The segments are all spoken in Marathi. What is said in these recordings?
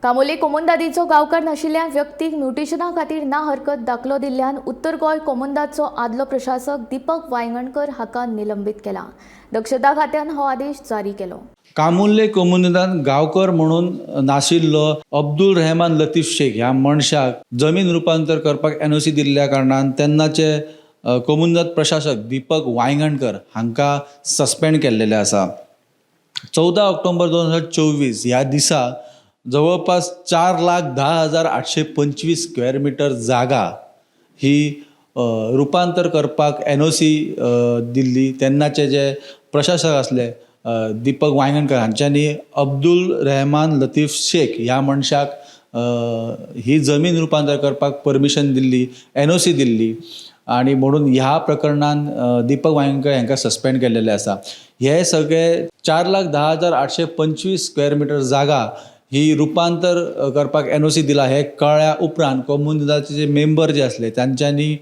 कामोली कोमुंदादीचो गांवकार नाशिल्ल्या व्यक्तीक नोटिशना खातीर ना हरकत दाखलो दिल्ल्यान उत्तर गोंय कोमुंदादचो आदलो प्रशासक दीपक वांयगणकर हाका निलंबित केला। दक्षता खात्यान हो आदेश जारी केलो। कामुर्ले कोमुनिदान गांवकर म्हणून नाशिल्लो अब्दुल रहमान लतीफ शेख ह्या मनशाक जमीन रुपांतर करपाक एनओसी दिल्ल्या कारणान तेन्नाचे कोमुनिदाद प्रशासक दीपक वांयगणकर हांकां सस्पेंड केल्लेले आसा। 14 ऑक्टोबर 2024 ह्या दिसा जवळपास 4,10,825 स्क्वेअर मीटर जागा ही रुपांतर करपाक एनओसी दिल्ली। तेन्नाचे जे प्रशासक आसले दीपक वांयगणकर हांच्यांनी अब्दुल रहमान लतीफ शेख ह्या मनशाक ही जमीन रुपांतर करपाक परमिशन दिल्ली, एनओसी दिल्ली आणि म्हणून ह्या प्रकरणान दीपक वांयगणकर हांकां सस्पेंड केल्लेले आसा। हे सगळे 4,10,825 स्क्वेअर मीटर जागा ही रुपांतर करपाक एनओसी दिला हे कळ्ळ्या उपरांत कोमुनिदाचे जे मेंबर जे आसले तांच्यांनी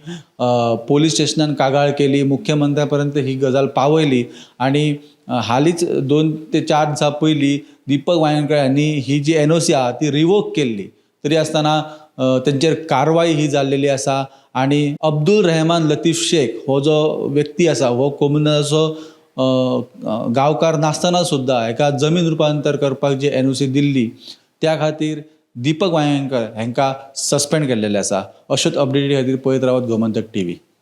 पोलीस स्टेशनान कागाळ केली, मुख्यमंत्र्या पर्यंत ही गजाल पावयली आणि हालींच 2 ते 4 दिसां पयलीं दीपक वांयगणकर यांनी ही जी एनओसी आहा ती रिवोक केल्ली। तरी आसतना तेंचेर कारवाई ही जाल्लेली आसा आणि अब्दुल रहमान लतीफ शेख हो जो व्यक्ती आसा हो कोमुनिदाचो गांवकार नासतना सुद्दां हाका जमीन रुपांतर करपाक जी एनओसी दिल्ली त्या खातीर दीपक वांयगणकर हांकां सस्पेंड केल्लेले आसा। अश्योच अपडेटी खातीर पळयत रावत गोमंतक टीव्ही।